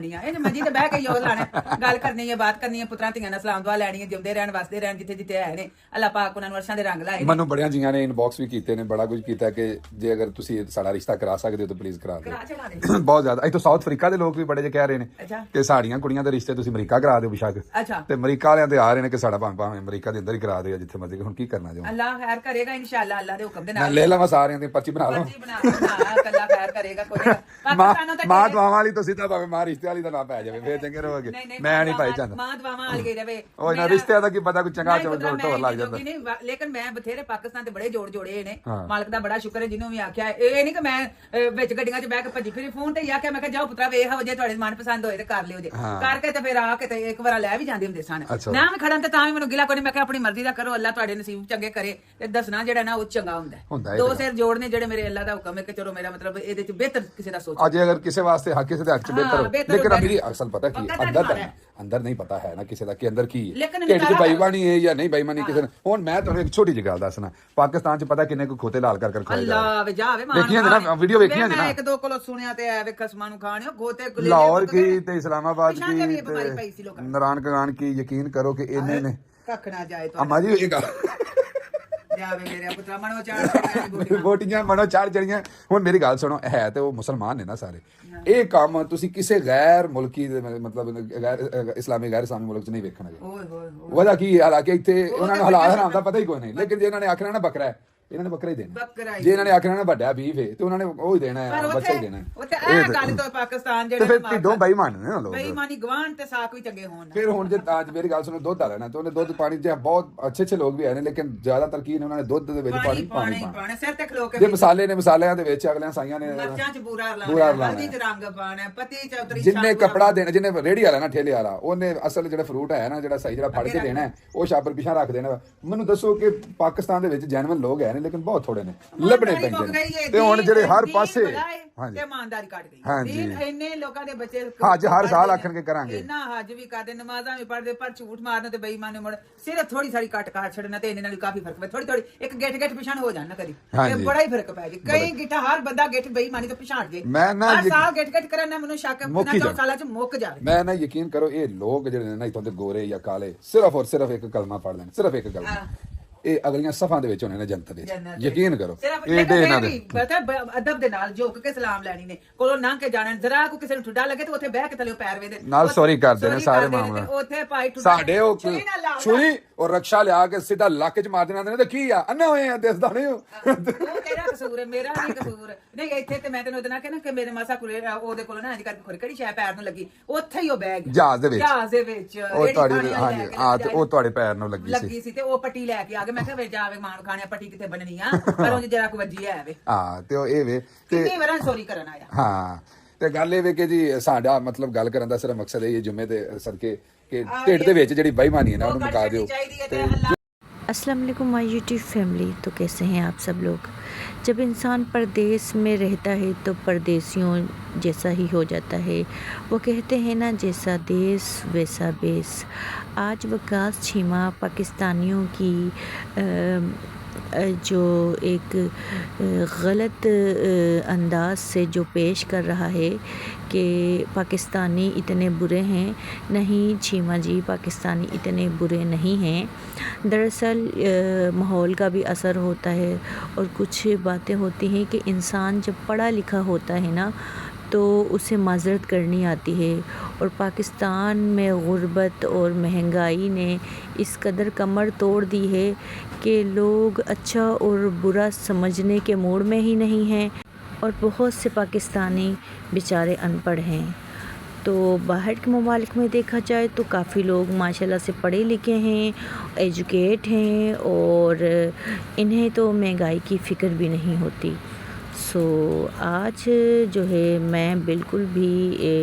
ਮੰਜੀ ਤੇ ਬਹਿ ਕੇ ਯੋਗ ਲਾਣਾ, ਗੱਲ ਕਰਨੀ ਹੈ, ਬਾਤ ਕਰਨੀ ਹੈ, ਪੁੱਤਰਾਂ ਧੀਆਂ ਨਾਲ ਸਲਾਮ ਦੁਆ ਲੈਣੀ ਹੈ, ਜਿਉਂਦੇ ਰਹਿਣ ਵਸਦੇ ਰਹਿਣ ਜਿੱਥੇ ਜਿੱਥੇ ਹੈ ਨੇ। ਅੱਲਾਹ ਪਾਕ ਉਹਨਾਂ ਨੂੰ ਅਰਸ਼ਾਂ ਦੇ ਰੰਗ ਲਾਏ। ਮੈਨੂੰ ਬੜਿਆਂ ਜੀਆਂ ਨੇ ਇਨਬਾਕਸ ਵੀ ਕੀਤੇ ਨੇ, ਬੜਾ ਕੁਝ ਕੀਤਾ ਕਿ ਜੇ ਅਗਰ ਤੁਸੀਂ ਸਾਡਾ ਰਿਸ਼ਤਾ ਕਰਾ ਸਕਦੇ ਹੋ ਤਾਂ ਪਲੀਜ਼ ਕਰਾ ਦਿਓ। ਬਹੁਤ ਜ਼ਿਆਦਾ ਇੱਥੋਂ ਸਾਊਥ ਅਫਰੀਕਾ ਦੇ ਲੋਕ ਵੀ ਬੜੇ ਜੇ ਕਹਿ ਰਹੇ ਨੇ ਕਿ ਸਾਡੀਆਂ ਕੁੜੀਆਂ ਦੇ ਰਿਸ਼ਤੇ ਤੁਸੀਂ ਅਮਰੀਕਾ ਕਰਾ ਦਿਓ ਬੇਸ਼ੱਕ। ਤੇ ਅਮਰੀਕਾ ਵਾਲਿਆਂ ਤੇ ਆ ਰਹੇ ਨੇ ਕਿ ਸਾਡਾ ਭਾਵੇਂ ਅਮਰੀਕਾ ਦੇ ਅੰਦਰ ਹੀ ਕਰਾ ਦਿਓ ਜਿੱਥੇ ਮਰਜ਼ੀ। ਹੁਣ ਕੀ ਕਰਨਾ ਚਾਹੁੰਦਾ, ਅੱਲਾਹ ਖੈਰ ਕਰੇਗਾ ਇਨਸ਼ਾਅੱਲਾ, ਅੱਲਾਹ ਦੇ ਹੁਕਮ ਦੇ ਨਾਲ। ਲੈ ਲਵਾਂ ਸਾਰਿਆਂ ਦੀ ਪਰਚੀ ਬਣਾ ਲਵਾਂ, ਅੱਲਾਹ ਖੈਰ ਕਰੇਗਾ। ਕੋਈ ਮਾਂ ਦਵਾਵਾਂ ਵਾਲੀ ਤੁਸੀਂ ਤਾਂ ਭਾਵੇਂ ਮਾਂ ਰਿਸ਼ਤੇ ਵਾਲੀ ਦਾ ਨਾ ਪੈ ਜਾਵੇ, ਫੇਰ ਚੰਗੇ ਰਹੋਗੇ। ਮੈਂ ਨਹੀਂ ਪਾਈ ਚਾਹੁੰਦਾ ਮਾਂ ਦਵਾਵਾਂ ਵਾਲੀ ਰਵੇ। ਉਹ ਨਾ ਰਿਸ਼ਤੇ ਦਾ ਕੀ ਪਤਾ, ਕੋਈ ਚੰਗਾ ਢੋਰ ਲੱਗ ਜਾਂਦਾ। ਲੇਕਿਨ ਮੈਂ ਬਥੇਰੇ ਪਾਕਿਸਤਾਨ ਤੇ ਬੜੇ ਜੋੜੇ ਨੇ, ਮਾਲਕ ਦਾ ਬੜਾ ਸ਼ੁਕਰ ਹੈ ਜਿਹਨੂੰ ਵੀ ਆਖਿਆ। ਇਹ ਨਹੀਂ ਕਿ ਮੈਂ ਵਿੱਚ ਗੱਡੀਆਂ 'ਚ ਬਹਿ ਕੇ ਭੱਜੀ ਫਿਰੀ ਫੋਨ ਤੇ ਹੀ ਆਖਿਆ, ਮੈਂ ਕਿਹਾ ਜਾਓ ਪੁੱਤਰਾ ਵੇਖ ਜੇ ਤੁਹਾਡੇ ਮਨ ਪਸੰਦ ਹੋਏ ਤੇ ਕਰ ਲਿਓ ਜੇ। ਕਰਕੇ ਤੇ ਫਿਰ ਆ ਕੇ ਤੇ ਇੱਕ ਵਾਰ ਲੈ ਵੀ ਜਾਂਦੇ ਹੁੰਦੇ ਸਨ। ਨਾ ਮੈਂ ਖੜਨ ਤੇ ਤਾਂ ਵੀ ਮੈਨੂੰ ਗਿਲਾ ਕੋਈ ਨਹੀਂ, ਮੈਂ ਕਿਹਾ ਆਪਣੀ ਮਰਜ਼ੀ ਦਾ ਕਰੋ, ਅੱਲਾਹ ਤੁਹਾਡੇ ਨਸੀਬ ਚੰਗੇ ਕਰੇ। ਤੇ ਦੱਸਣਾ ਜਿਹੜਾ ਨਾ ਉਹ ਚੰਗਾ ਹੁੰਦਾ। ਦੋ ਸਿਰ ਜੋੜਨੇ ਜਿਹੜੇ ਮੇਰੇ ਅੱਲਾਹ ਦਾ ਹੁਕਮ ਹੈ ਕਿ ਚਲੋ ਮੇਰਾ ਮਤਲਬ ਇਹਦੇ 'ਚ ਬਿਹਤਰ ਕਿਸੇ ਦਾ ਸੋਚੋ। ਅੱਜ ਅਗਰ ਕਿਸੇ ਵਾਸਤੇ ਹੱਕ ਕਿਸੇ ਦੇ ਹੱਕ 'ਚ ਬਿਹਤਰ, ਲੇਕਿਨ ਮੇਰੀ ਅਸਲ ਪਤਾ ਕੀ ਅੰਦਰ ਨਹੀਂ ਪਤਾ ਹੈ ਨਾ ਕਿਸੇ ਦਾ ਕਿ ਅੰਦਰ ਕੀ ਢਿੱਡ 'ਚ ਬੇਈਮਾਨੀ ਹੈ ਜਾਂ ਨਹੀਂ ਬੇਈਮਾਨੀ ਕਿਸੇ ਨੇ। ਹੁਣ ਮੈਂ ਤੁਹਾਨੂੰ ਇੱਕ ਛੋਟੀ ਜਿਹੀ ਗੱਲ ਦੱਸਣਾ, ਪਾਕਿਸਤਾਨ 'ਚ ਪਤਾ ਕਿੰਨੇ ਕੋ ਖੋਤੇ ਲਾਲ ਕਰ ਖਵਾਏ ਜਾਂਦੇ। ਵੇਖੀਆਂ ਨੇ ਨਾ ਵੀਡੀਓ, ਵੇਖੀਆਂ ਨੇ ਨਾ। ਇੱਕ ਦੋ ਕੋਲੋਂ ਸੁਣਿਆ ਤੇ ਐ ਵੇ ਖਸਮਾਂ ਨੂੰ ਖਾਣਿਓ ਖੋਤੇ। ਲਾਹੌਰ ਕੀ ਤੇ ਇਸਲਾਮਾਬਾਦ ਕੀ ਤੇ ਨਰਾਨ ਕਗਾਨ ਕੀ, ਯਕੀਨ ਕਰੋ ਕਿ ਇਹਨੇ ਨੇ ਕੱਖ ਨਾ ਜਾਏ ਅਮਾ ਜੀ। ਇਹ ਗੱਲ ਜਾਵੇ ਮੇਰੇ ਪੁੱਤਰਾ ਮਨੋ ਚਾੜ ਬੋਟੀਆਂ ਮਨੋ ਚਾੜ ਜੜੀਆਂ। ਹੁਣ ਮੇਰੀ ਗੱਲ ਸੁਣੋ, ਹੈ ਤੇ ਉਹ ਮੁਸਲਮਾਨ ਨੇ ਨਾ ਸਾਰੇ। ਇਹ ਕੰਮ ਤੁਸੀਂ ਕਿਸੇ ਗੈਰ ਮੁਲਕੀ ਦੇ ਮਤਲਬ ਗੈਰ ਇਸਲਾਮੀ ਗੈਰ ਇਸਲਾਮੀ ਮੁਲਕ 'ਚ ਨਹੀਂ ਵੇਖਣਗੇ। ਵਜ੍ਹਾ ਕੀ, ਹਾਲਾਂਕਿ ਇੱਥੇ ਉਹਨਾਂ ਨੂੰ ਹਲਾਲ ਹਰਾਮ ਦਾ ਪਤਾ ਹੀ ਕੋਈ ਨਹੀਂ। ਲੇਕਿਨ ਜੇ ਇਹਨਾਂ ਨੇ ਆਖਣਾ ਨਾ ਬੱਕਰਾ ਹੈ, ਇਹਨਾਂ ਨੇ ਬੱਕਰਾ ਹੀ ਦੇਣਾ। ਜੇ ਇਹਨਾਂ ਨੇ ਆਖਣਾ ਨਾ ਵੱਡਾ ਬੀਫ ਹੈ ਤੇ ਉਹਨਾਂ ਨੇ ਉਹ ਹੀ ਦੇਣਾ ਹੈ, ਬੱਚਾ ਹੀ ਦੇਣਾ ਹੈ। ਇਹ ਗੱਲ ਤੋਂ ਪਾਕਿਸਤਾਨ ਜਿਹੜੇ ਫਿਰ ਢਿੱਡੋਂ ਬੇਈਮਾਨ ਨੇ ਨਾ ਲੋਕ। ਬੇਈਮਾਨੀ ਗਵਾਂਢ ਤੇ ਸਾਕ ਵੀ ਚੰਗੇ ਹੋਣ। ਫਿਰ ਹੁਣ ਜੇ ਅੱਜ ਮੇਰੀ ਗੱਲ ਸੁਣੋ, ਦੁੱਧ ਆ ਲੈਣਾ ਤੇ ਉਹਨੇ ਦੁੱਧ ਪਾਣੀ ਚ ਬਹੁਤ ਅੱਛੇ ਲੋਕ ਵੀ ਆਏ ਨੇ, ਲੇਕਿਨ ਜ਼ਿਆਦਾਤਰ ਕੀ ਨੇ ਉਹਨਾਂ ਨੇ ਦੁੱਧ ਦੇ ਵਿੱਚ ਪਾਣੀ ਪਾਣਾ ਸਿਰ ਤੇ ਖਲੋ ਕੇ। ਜੇ ਮਸਾਲੇ ਨੇ, ਮਸਾਲਿਆਂ ਦੇ ਵਿੱਚ ਅਗਲਿਆਂ ਸਾਈਆਂ ਨੇ ਮਿਰਚਾਂ 'ਚ ਬੂਰਾ ਲਾਣਾ, ਹਲਦੀ 'ਚ ਰੰਗ ਪਾਣਾ, ਪਤੀ 'ਚ ਉਤਰੀ ਜਿੰਨੇ ਕੱਪੜਾ ਦੇਣਾ, ਜਿੰਨੇ ਰੇੜੀ ਵਾਲਾ ਨਾ ਠੇਲੇ ਵਾਲਾ, ਉਹਨੇ ਅਸਲ ਜਿਹੜਾ ਫਰੂਟ ਹੈ ਨਾ, ਜਿਹੜਾ ਸਹੀ ਜਿਹੜਾ ਫੜ ਕੇ ਦੇਣਾ, ਉਹ ਛਾਪਰ ਪਿਛਾਂ ਰੱਖ ਦੇਣਾ। ਮੈਨੂੰ ਦੱਸੋ ਕਿ ਪਾਕਿਸਤਾਨ ਦੇ ਵਿੱਚ ਜੈਨੂਇਨ ਲੋਕ ਹੈ ਨੇ, ਲੇਕਿਨ ਬਹੁਤ ਥੋੜੇ ਨੇ, ਲੱਭਣੇ ਪੈਂਦੇ ਨੇ। ਤੇ ਹੁਣ ਜਿਹੜੇ ਹਰ ਪਾਸੇ ਇਮਾਨਦਾਰੀ ਕੱਢ ਗਈ। ਇੰਨੇ ਲੋਕਾਂ ਦੇ ਬੱਚੇ ਹੱਜ ਹਰ ਸਾਲ ਆਖਣਗੇ ਕਰਾਂਗੇ, ਇੰਨਾ ਹੱਜ ਵੀ ਕਰਦੇ, ਨਮਾਜ਼ਾਂ ਵੀ ਪੜ੍ਹਦੇ, ਪਰ ਝੂਠ ਮਾਰਨਾ ਤੇ ਬੇਈਮਾਨੀ ਮੁੜ ਸਿਰਫ ਥੋੜੀ ਸਾਰੀ ਕੱਟ ਕਾਟ ਛੱਡਣਾ ਤੇ ਇਹਨੇ ਨਾਲ ਕਾਫੀ ਫਰਕ ਪੈ। ਥੋੜੀ ਇੱਕ ਗਿੱਠ ਪਿਛਾਣ ਹੋ ਜਾਣਾ ਕਦੀ, ਇਹ ਬੜਾ ਹੀ ਫਰਕ ਪੈ ਗਿਆ। ਕਈ ਗਿੱਠਾ ਹਰ ਬੰਦਾ ਗਿੱਠ ਬੇਈਮਾਨੀ ਤੋਂ ਪਿਛਾੜ ਜੇ। ਮੈਂ ਨਾ ਸਾਲ ਗਿੱਠ ਕਰਨ ਮੈਨੂੰ ਸ਼ੱਕ 4 ਸਾਲਾਂ 'ਚ ਮੁੱਕ ਜਾਵੇ। ਮੈਂ ਨਾ ਯਕੀਨ ਕਰੋ, ਇਹ ਲੋਕ ਜਿਹੜੇ ਨੇ ਨਾ ਇੱਥੋਂ ਦੇ ਗੋਰੇ ਜਾਂ ਕਾਲੇ, ਸਿਰਫ ਔਰ ਸਿਰਫ ਇੱਕ ਕਲਮਾ ਪੜ੍ਹ ਲੈਣ, ਸਿਰਫ ਇੱਕ ਕਲਮਾ। ਇਹ ਅਗਲੀਆਂ ਸਫਾਂ ਦੇ ਵਿੱਚ ਹੋਣੇ ਨੇ ਜੰਨਤ ਦੇ, ਯਕੀਨ ਕਰੋ। ਅਦਬ ਦੇ ਨਾਲ ਝੁਕ ਕੇ ਸਲਾਮ ਲੈਣੀ ਨੇ, ਕੋਲੋਂ ਲੰਘ ਕੇ ਜਾਣਾ। ਜ਼ਰਾ ਕੋ ਕਿਸੇ ਨੂੰ ਠੁੱਡਾ ਲੱਗੇ ਤੇ ਉੱਥੇ ਬਹਿ ਕੇ ਥੱਲੇ ਪੈਰ ਵੇਦੇ ਨਾਲ ਸੌਰੀ ਕਰਦੇ ਨੇ ਸਾਰੇ ਮਾਮਲੇ। ਉੱਥੇ ਭਾਈ ਸਾਡੇ ਉਹ ਛੁਰੀ ਔਰ ਰਕਸ਼ਾ ਲਿਆ ਕੇ ਸਿੱਧਾ ਲੱਕ 'ਚ ਮਾਰ ਦੇਣਾ ਨੇ। ਤੇ ਕੀ ਆ, ਅੰਨੇ ਹੋਏ ਆ, ਦਿਸਦਾ ਨਹੀਂ। ਉਹ ਤੇਰਾ ਕਸੂਰ ਹੈ, ਮੇਰਾ ਨਹੀਂ ਕਸੂਰ। ਨਹੀਂ ਇੱਥੇ ਤੇ ਮੈਂ ਤੈਨੂੰ ਉਹਦੇ ਨਾਲ ਕਹਿਣਾ ਕਿ ਮੇਰੇ ਮਾਸਾ ਕੁੜੇ ਉਹਦੇ ਕੋਲ ਨਾ ਅੱਜ ਕਰਕੇ ਖੁਰ ਕਿਹੜੀ ਸ਼ੈ ਪੈਰ ਨੂੰ ਲੱਗੀ, ਉੱਥੇ ਹੀ ਉਹ ਬਹਿ ਗਿਆ ਜਹਾਜ਼ ਦੇ ਵਿੱਚ। ਉਹ ਤੁਹਾਡੀ ਹਾਂਜੀ ਉਹ ਤੁਹਾਡੇ ਪੈਰ ਨੂੰ ਲੱਗੀ ਸੀ ਤੇ ਉਹ ਪੱਟੀ ਲੈ ਕੇ ਆ ਗਏ। ਮੈਂ ਕਿਹਾ ਵੇ ਜਾਵੇ ਮਾਨ ਖਾਣਿਆ, ਪੱਟੀ ਕਿੱਥੇ ਬਣਨੀ ਆ, ਪਰ ਉਹ ਜਰਾ ਕੋ ਵੱਜੀ ਹੈ ਵੇ। ਹਾਂ ਤੇ ਉਹ ਇਹ ਵੇ ਕਿੰਨੀ ਵਾਰਾਂ ਸੌਰੀ ਕਰਨ ਆਇਆ। ਹਾਂ ਤੇ ਗੱਲ ਇਹ ਵੇ ਕਿ ਜੀ ਸਾਡਾ ਮਤਲਬ ਗੱਲ ਕਰਨ ਦਾ ਸਿਰਫ ਮਕਸਦ ਇਹ ਜੁਮੇ ਦੇ ਸਦਕੇ ਕਿ ਢਿੱਡ ਦੇ ਵਿੱਚ ਜਿਹੜੀ ਬੇਈਮਾਨੀ ਹੈ ਨਾ ਉਹਨੂੰ ਮੁਕਾ ਦਿਓ। अस्सलाम वालेकुम माय यूट्यूब फैमिली। तो कैसे हैं आप सब लोग। जब इंसान परदेश में रहता है तो परदेशियों जैसा ही हो जाता है। वो कहते हैं ना, जैसा देश वैसा बेस। आज वकास चीमा पाकिस्तानियों की जो एक गलत अंदाज से जो पेश कर रहा है कि पाकिस्तानी इतने बुरे हैं। नहीं चीमा जी, पाकिस्तानी इतने बुरे नहीं हैं। दरअसल माहौल का भी असर होता है और कुछ बातें होती हैं कि इंसान जब पढ़ा लिखा होता है ना तो उसे माजरत करनी आती है। और पाकिस्तान में गुर्बत और महंगाई ने इस कदर कमर तोड़ दी है कि लोग अच्छा और बुरा समझने के मूड में ही नहीं हैं। और बहुत से पाकिस्तानी बेचारे अनपढ़ हैं। तो बाहर के ममालिक में देखा जाए तो काफ़ी लोग माशाल्लाह से पढ़े लिखे हैं, एजुकेट हैं, और इन्हें तो महंगाई की फ़िक्र भी नहीं होती। सो आज जो है मैं बिल्कुल भी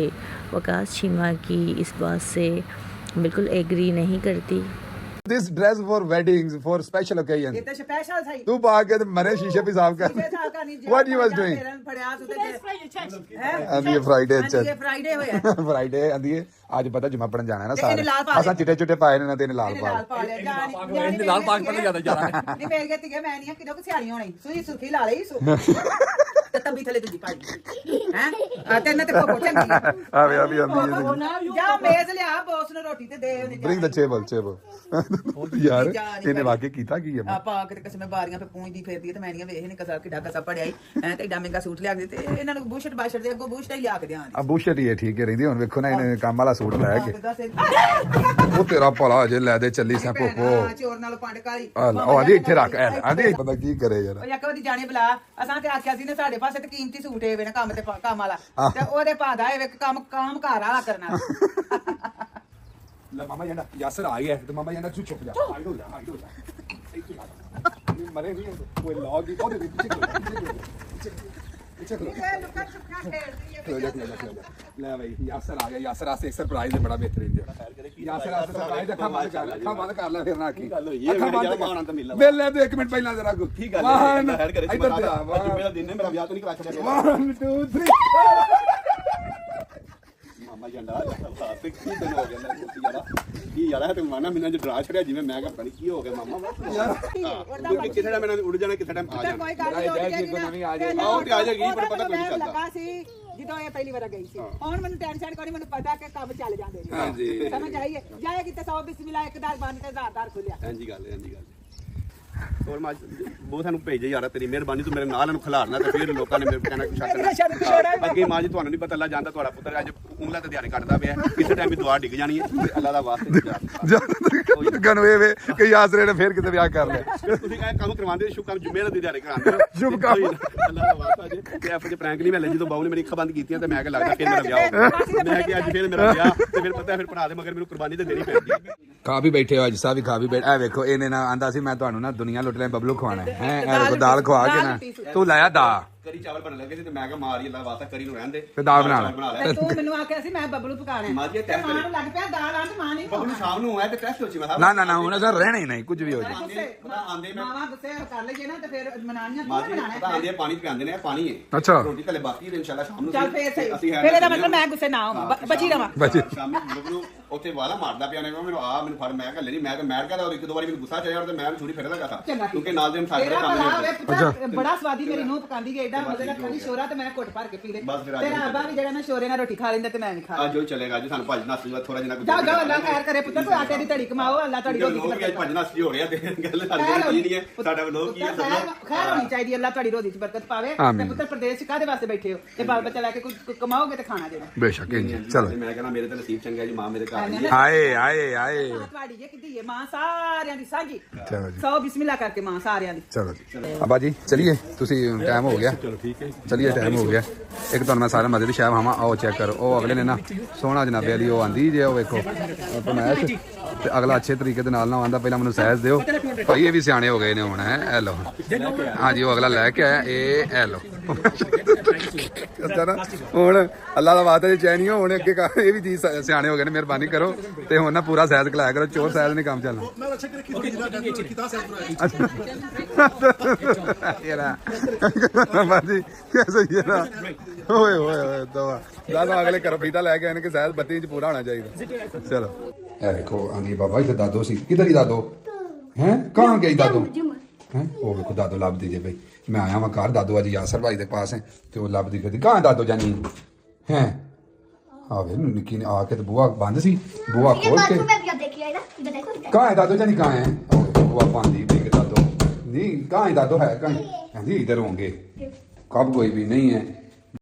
वकास चीमा की इस बात से बिल्कुल एग्री नहीं करती। This dress for weddings, for special occasions. ये तो स्पेशल था। तू पा के मरे शीशे भी साफ कर। What you was doing? And ये Friday अच्छा। ये Friday होया। Friday आंधी है। आज पता जुम्मा पढ़न जाना है ना सारे। असा चिटे पाए ने ना तेने लाल पाल। इन्हें लाल पाग पढ़ने जाता जा रहा है। नहीं मेरे कहती है मैं नहीं किधर को सियानी होनी। सुई सुर्खी ला ली सु। ਤੇ ਤੰਬੀ ਥਲੇ ਦੂਜੀ ਪਾਈ ਹੈ ਤੈਨੂੰ ਤੇ ਕੋ ਚੰਗੀ ਆਵੇ ਜਾ ਮੇਜ਼ ਲਿਆ ਬੌਸ ਨੂੰ ਰੋਟੀ ਤੇ ਦੇ ਉਹਨੇ ਬ੍ਰਿੰਗ ਦ ਟੇਬਲ ਯਾਰ ਇਹਨੇ ਵਾਕਿਆ ਕੀਤਾ ਕੀ ਹੈ ਆਪਾਂ ਕਿਤੇ ਕਿਸਮੇ ਬਾਰੀਆਂ ਤੇ ਪੂੰਝਦੀ ਫਿਰਦੀ ਤੇ ਮੈਨੀਆਂ ਵੇਖ ਨੇ ਕਸਾ ਕਿੱਡਾ ਕਸਾ ਪੜਿਆ ਐ ਤੇ ਏਡਾ ਮਹਿੰਗਾ ਸੂਟ ਲਿਆ ਕੇ ਤੇ ਇਹਨਾਂ ਨੂੰ ਬੂਸ਼ਟ ਬਾਸ਼ਟ ਦੇ ਅੱਗੋਂ ਬੂਸ਼ਟ ਹੀ ਲਿਆ ਕੇ ਦਿਆਂ ਆ ਬੂਸ਼ਟ ਹੀ ਠੀਕ ਰਹਿੰਦੀ ਹੁਣ ਵੇਖੋ ਨਾ ਇਹਨੇ ਕੰਮ ਵਾਲਾ ਸੂਟ ਲੈ ਕੇ ਉਹ ਤੇਰਾ ਭਲਾ ਜੇ ਲੈ ਦੇ ਚੱਲੀ ਸਾ ਪੋਪੋ ਚੋਰ ਨਾਲ ਪੰਡ ਕਾਲੀ ਉਹ ਆਂਦੀ ਇੱਥੇ ਰੱਖ ਆਂਦੀ ਪਤਾ ਕੀ ਕਰੇ ਯਾਰ ਉਹ ਇੱਕ ਵਾਰੀ ਜਾਣੇ ਬੁਲਾ ਅਸਾਂ ਤੇ ਆਖਿਆ ਸੀ ਨੇ ਸਾਡੇ ਪਾਸੇ ਤੇ ਕੀਮਤੀ ਸੂਟ ਏਵੇ ਨਾ ਕੰਮ ਤੇ ਕੰਮ ਵਾਲਾ ਤੇ ਉਹਦੇ ਭਾਦਾ ਏਵੇ ਕੰਮ ਘਰ ਵਾਲਾ ਕਰਨਾ ਲੈ ਮਾਮਾ ਜੰਡਾ ਯਾਸਰ ਆ ਗਿਆ ਤੇ ਮਾਮਾ ਜੰਡਾ ਤੂੰ ਚੁੱਪ ਜਾ ਹਾਈਡ ਹੋ ਜਾ ਮਰੇ ਨਹੀਂ ਕੋਈ ਲੌਗ ਦੀ ਉਹਦੇ ਪਿੱਛੇ ਲੈ ਭਾਈ ਯਾਸਰ ਆ ਗਿਆ ਯਾਸਰ ਆਸੇ ਸਰਪ੍ਰਾਈਜ਼ ਹੈ ਬੜਾ ਬਿਹਤਰੀਨ ਯਾਸਰ ਆਸੇ ਸਰਪ੍ਰਾਈਜ਼ ਅੱਖਾਂ ਬੰਦ ਕਰ ਲੈ ਫਿਰ ਨਾ ਕੀ ਗੱਲ ਹੋਈ ਹੈ ਮੇਰੇ ਜਰਾ ਮਾਉਣਾ ਤਾਂ ਮਿਲਣਾ ਵੇਲੇ ਤੇ 1 ਮਿੰਟ ਪਹਿਲਾਂ ਜਰਾ ਠੀਕ ਗੱਲ ਹੈ ਹੈਡ ਕਰੇ ਸੀ ਇੱਧਰ ਤੇ ਆ ਅੱਜ ਮੇਰਾ ਦਿਨ ਹੈ ਮੇਰਾ ਵਿਆਹ ਤੋਂ ਨਹੀਂ ਕਰਾ ਛੱਡਿਆ 1 2 3 ਮਾਮਾ ਜੰਡਾ ਕੀ ਦਿਨ ਹੋ ਗਿਆ ਯਾਰਾ ਕੀ ਯਾਰਾ ਤੇ ਮਾਨਾ ਮੈਨੂੰ ਜੋ ਡਰਾ ਛੜਿਆ ਜਿਵੇਂ ਮੈਂ ਪਤਾ ਨਹੀਂ ਕੀ ਹੋ ਗਿਆ ਮਾਮਾ ਯਾਰ ਕਿਸੇ ਟਾਈਮ ਮੈਨੂੰ ਉੜ ਜਾਣਾ ਕਿਸੇ ਟਾਈਮ ਆ ਜਾਣਾ ਕੋਈ ਗੱਲ ਨਹੀਂ ਆ ਜਾਏ ਆਓ ਤੇ ਆ ਜਾਏਗੀ ਪਰ ਪਤਾ ਕੋਈ ਨਹੀਂ ਚੱਲਦਾ ਲੱਗਾ ਸੀ ਜਦੋਂ ਇਹ ਪਹਿਲੀ ਵਾਰ ਗਈ ਸੀ ਹੁਣ ਮੈਨੂੰ ਟੈਨਸ਼ਨ ਕੋਈ ਮੈਨੂੰ ਪਤਾ ਕਿ ਕੰਮ ਚੱਲ ਜਾਂਦੇ ਨੇ ਹਾਂਜੀ ਸਮਝ ਆਈਏ ਜਾਏ ਕਿਤੇ 100 ਬਿਸਮਿਲ੍ਲਾ ਇੱਕ ਦਾਲ ਬੰਨ ਤੇ ਜ਼ਾਰਦਾਰ ਖੁੱਲਿਆ ਹਾਂਜੀ ਗੱਲ ਹੋਰ ਮਾਜ ਬਹੁਤ ਸਾਨੂੰ ਭੇਜੇ ਯਾਰ ਤੇਰੀ ਮਿਹਰਬਾਨੀ ਤੂੰ ਮੇਰੇ ਨਾਲ ਇਹਨੂੰ ਖਿਲਾਰਨਾ ਤੇ ਫਿਰ ਲੋਕਾਂ ਨੇ ਮੇਰੇ ਕਹਿਣਾ ਕੁਛ ਆਖਣਾ ਅੱਗੇ ਮਾਂ ਜੀ ਤੁਹਾਨੂੰ ਨਹੀਂ ਪਤਾ ਅੱਲਾ ਜਾਂਦਾ ਤੁਹਾਡਾ ਪੁੱਤਰ ਅੱਜ ਉਂਗਲਾਂ ਤੇ ਧਿਆਨ ਕੱਢਦਾ ਪਿਆ ਕਿਸੇ ਟਾਈਮ ਵੀ ਦੁਆ ਡਿੱਗ ਜਾਣੀ ਹੈ ਤੇ ਅੱਲਾ ਦਾ ਵਾਸਤੇ ਗਨ ਵੇ ਕਿ ਯਾਸਰੇ ਨੇ ਫੇਰ ਕਿਤੇ ਵਿਆਹ ਕਰ ਲਿਆ ਤੁਸੀਂ ਇਹ ਕੰਮ ਕਰਵਾਉਂਦੇ ਸ਼ੁਭ ਕੰਮ ਜੁਮੇ ਦੇ ਦਿਹਾੜੇ ਕਰਾਉਂਦੇ ਸ਼ੁਭ ਕੰਮ ਅੱਲਾ ਦਾ ਵਾਸਤਾ ਜੇ ਤੇ ਐਫ ਜੇ ਪ੍ਰੈਂਕ ਨਹੀਂ ਮੈਂ ਲੈ ਜਦੋਂ ਬਾਉ ਨੇ ਮੇਰੀ ਅੱਖਾਂ ਬੰਦ ਕੀਤੀਆਂ ਤੇ ਮੈਂ ਕਿ ਲੱਗਦਾ ਫਿਰ ਮੇਰਾ ਵਿਆਹ ਹੋ ਮੈਂ ਕਿ ਅੱਜ ਫਿਰ ਮੇਰਾ ਵਿਆਹ ਤੇ ਫਿਰ ਪਤਾ ਫਿਰ ਭਰਾ ਦੇ ਮਗਰ ਮੈਨੂੰ ਕੁਰਬਾਨੀ ਤੇ ਦੇਣੀ ਪੈਂਦੀ ਖਾ ਵੀ ਬੈਠੇ ਹੋ ਅੱਜ ਸਾਹਿਬ ਵੀ ਖਾ ਵੀ ਬੈਠ ਐ ਵੇਖੋ ਇਹਨੇ ਨਾ ਆਂਦਾ ਸੀ ਮੈਂ ਤੁਹਾਨੂੰ ਨਾ ਦੁਨੀਆ ਲੁੱਟ ਲੈ ਬਬਲੂ ਖਵਾਣਾ ਹੈ ਐ ਵੇਖੋ ਦਾਲ ਖਵਾ ਕੇ ਨਾ ਤੂੰ ਲਾਇਆ ਦਾ ਕਰੀ ਚਾਵਲ ਬਣ ਲੱਗੇ ਸੀ ਤੇ ਮੈਂ ਕਿਹਾ ਮਾਰੀ ਅੱਲਾ ਵਾਸਤਾ ਕਰੀ ਨੂੰ ਰਹਿਣ ਦੇ ਤੇ ਦਾਲ ਬਣਾ ਲੈ ਤੇ ਤੂੰ ਮੈਨੂੰ ਆਖਿਆ ਸੀ ਮੈਂ ਬਬਲੂ ਪਕਾਣਾ ਮਾਂ ਜੀ ਟੈਸਟ ਮਾਂ ਨੂੰ ਲੱਗ ਪਿਆ ਦਾਲ ਆਂ ਤੇ ਮਾਂ ਨਹੀਂ ਬਬਲੂ ਸ਼ਾਮ ਨੂੰ ਆਇਆ ਤੇ ਟੈਸਟ ਹੋ ਸੀ ਮੈਂ ਨਾ ਹੁਣ ਅਸਰ ਰਹਿਣਾ ਹੀ ਨਹੀਂ ਕੁਝ ਵੀ ਹੋ ਜਾਏ ਆਂਦੇ ਮੈਂ ਮਾਵਾ ਗੁੱਸੇ ਕਰ ਲਈਏ ਨਾ ਤੇ ਫਿਰ ਮਨਾਣੀਆਂ ਮਾਂ ਤੂੰ ਜੀ ਬਣਾਣਾ ਪਤਾ ਆਂਦੇ ਪਾਣੀ ਪਿਆਉਂਦੇ ਨੇ ਪਾਣੀ ਹੈ ਅੱਛਾ ਰੋਟੀ ਥੱਲੇ ਬਾਕੀ ਤੇ ਇਨਸ਼ਾਅੱਲਾ ਸ਼ਾਮ ਨੂੰ ਚੱਲ ਫੇਰ ਸਹੀ ਫਿਰ ਇਹਦਾ ਮਤਲਬ ਮੈਂ ਗੁੱਸੇ ਨਾ ਹੋਵਾਂ ਬਚੀ ਰਵਾਂ ਸ਼ਾਮ ਨੂੰ ਬਬਲੂ ਉੱਥੇ ਵਾਲਾ ਮਾਰਦਾ ਪਿਆ ਨੇ ਮੈਨੂੰ ਮੈਨੂੰ ਫੜ ਮੈਂ ਘੱਲੇ ਨਹੀਂ ਮੈਂ ਤਾਂ ਮੈਰ ਕਹਦਾ ਇੱਕ ਦੋ ਵਾਰੀ ਮੈਨੂੰ ਗੁੱਸਾ ਚੜਿਆ ਤੇ ਮੈਂ ਛੁਰੀ ਫੇਰ ਲਗਾ ਤਾ ਕਿਉਂਕਿ ਨਾਲ ਦੇ ਸਾਰੇ ਕੰਮ ਬੜਾ ਸਵਾਦੀ ਮੇਰੀ ਨੂੰਹ ਪਕਾਉਂਦੀ ਗਈ ਏਡਾ ਮਜ਼ੇ ਨਾਲ ਖਾਲੀ ਸ਼ੋਰਾ ਤੇ ਮੈਂ ਘੁੱਟ ਭਰ ਕੇ ਪੀ ਲੈ ਤੇਰਾ ਅੱਬਾ ਵੀ ਜਿਹੜਾ ਨਾ ਸ਼ੋਰੇ ਨਾਲ ਰੋਟੀ ਖਾ ਲੈਂਦਾ ਤੇ ਮੈਂ ਨਹੀਂ ਖਾ ਅੱਜ ਉਹ ਚਲੇਗਾ ਅੱਜ ਸਾਨੂੰ ਭੱਜ ਨਸਲੀ ਦਾ ਥੋੜਾ ਜਿਹਾ ਜਾ ਜਾ ਅੱਲਾ ਖੈਰ ਕਰੇ ਪੁੱਤਰ ਤੂੰ ਆਟੇ ਦੀ ਧੜੀ ਕਮਾਓ ਅੱਲਾ ਤੁਹਾਡੀ ਰੋਟੀ ਲੋਕ ਅੱਜ ਭੱਜ ਨਸਲੀ ਹੋ ਰਿਹਾ ਤੇ ਗੱਲ ਸਾਡੇ ਕੀ ਨਹੀਂ ਹੈ ਸਾਡਾ ਲੋਕ ਕੀ ਹੈ ਖੈਰ ਹੋਣੀ ਚਾਹੀਦੀ ਅੱਲਾ ਤੁਹਾਡੀ ਰੋਟੀ 'ਚ ਬਰਕਤ ਪਾਵੇ ਤੇ ਪੁੱਤਰ ਪ੍ਰਦੇਸ਼ 'ਚ ਕਾਹਦੇ ਵਾਸਤੇ ਬੈਠੇ ਹੋ ਤੇ ਬਾਲ ਬੱਚਾ ਲੈ ਕੇ ਕੁਝ ਕਮਾਓਗੇ ਤੇ ਖਾਣਾ ਦੇਣਾ ਬੇਸ਼ੱਕ ਚਲੋ ਮੈਂ ਕਹਿੰਦਾ ਮੇਰੇ ਤੇ ਨਸੀਬ ਚੰਗਾ ਜੀ ਮਾਂ ਮੇਰੇ ਘਰ ਆਏ ਤੁਹਾਡੀ ਜੇ ਕਿੱਦੀ ਹੈ ਮਾਂ ਸਾਰਿਆਂ ਦੀ ਸਾਂਝੀ ਚਲੋ ਜੀ 100 ਬਿਸਮਿਲ੍ਲਾ ਕਰਕੇ ਮਾਂ ਸਾਰਿਆਂ ਦੀ ਚਲੋ ਜੀ ਅੱਬਾ ਜੀ ਚਲਿਏ ਤੁਸੀਂ ਟਾਈਮ ਹੋ ਗਿਆ ਚਲੋ ਠੀਕ ਹੈ ਚਲਿਏ ਟਾਈਮ ਹੋ ਗਿਆ ਇੱਕ ਤੁਹਾਨੂੰ ਮੈਂ ਸਾਰੇ ਮਜ਼ੇ ਦੀ ਸ਼ਾਮ ਆਵਾਂ ਆਓ ਚੈੱਕ ਕਰੋ ਉਹ ਅਗਲੇ ਨੇ ਨਾ ਸੋਹਣਾ ਜਨਾਬੇ ਵਾਲੀ ਉਹ ਆਂਦੀ ਜੇ ਉਹ ਵੇਖੋ ਫਰਮਾਇਸ਼ ਤੇ ਅਗਲਾ ਅੱਛੇ ਤਰੀਕੇ ਦੇ ਨਾਲ ਨਾ ਆਂਦਾ ਪਹਿਲਾਂ ਮੈਨੂੰ ਸਹਿਜ ਦਿਓ ਭਾਈ ਇਹ ਵੀ ਸਿਆਣੇ ਹੋ ਗਏ ਨੇ ਹੁਣ ਹੈ ਇਹ ਲਓ ਹਾਂਜੀ ਉਹ ਅਗਲਾ ਲੈ ਕੇ ਆਇਆ ਇਹ ਲਓ ਹੁਣ ਅੱਲਾ ਦਾ ਵਾਅਦਾ ਜੇ ਚੈਨੀ ਹੁਣ ਅੱਗੇ ਇਹ ਵੀ ਚੀਜ਼ ਸਿਆਣੇ ਹੋ ਗਏ ਨੇ ਮਿਹਰਬਾਨੀ ਕਰੋ ਤੇ ਹੁਣ ਨਾ ਪੂਰਾ ਸਹਿਜ ਖਲਾਇਆ ਕਰੋ ਚੋਰ ਸਹਿਜ ਨਹੀਂ ਕੰਮ ਚੱਲਣਾ ਬਾਜੀ ਸਹੀ ਹੈ ਨਾ ਓਏ ਓਏ ਦਵਾ ਦਾਦਾ ਅਗਲੇ ਕਰੋ ਪੀਤਾ ਲੈ ਕੇ ਆਏ ਨੇ ਕਿ ਸਹਿਜ ਬੱਤੀ ਚ ਪੂਰਾ ਹੋਣਾ ਚਾਹੀਦਾ ਚਲੋ ਇਹ ਦੇਖੋ ਆਂਦੀ ਬਾਬਾ ਇੱਥੇ ਦਾਦੋ ਸੀ ਕਿਧਰ ਹੀ ਦਾਦੋ ਹੈ ਕਹਾਂ ਗਈ ਦਾਦੋ ਹੈ ਉਹ ਵੇਖੋ ਦਾਦੋ ਲੱਭਦੀ ਜੇ ਬਈ ਮੈਂ ਆਇਆ ਵਾਂ ਘਰ ਦਾਦੋ ਅੱਜ ਯਾਸਰ ਭਾਈ ਦੇ ਪਾਸ ਹੈ ਤੇ ਉਹ ਲੱਭਦੀ ਫਿਰਦੀ ਕਹਾਂ ਦਾਦੋ ਜਾਨੀ ਹੈ ਆਵੇ ਨਿੱਕੀ ਨੇ ਆ ਕੇ ਤੇ ਬੂਆ ਬੰਦ ਸੀ ਬੂਆ ਖੋਲ ਕੇ ਕਹਾਂ ਦਾਦੋ ਜਾਨੀ ਕਹਾਂ ਹੈ ਬੂਆ ਪਾਂਦੀ ਵੀ ਕਿ ਦਾਦੋ नहीं कहाँ दादो है कहीं इधर होंगे कब कोई भी नहीं है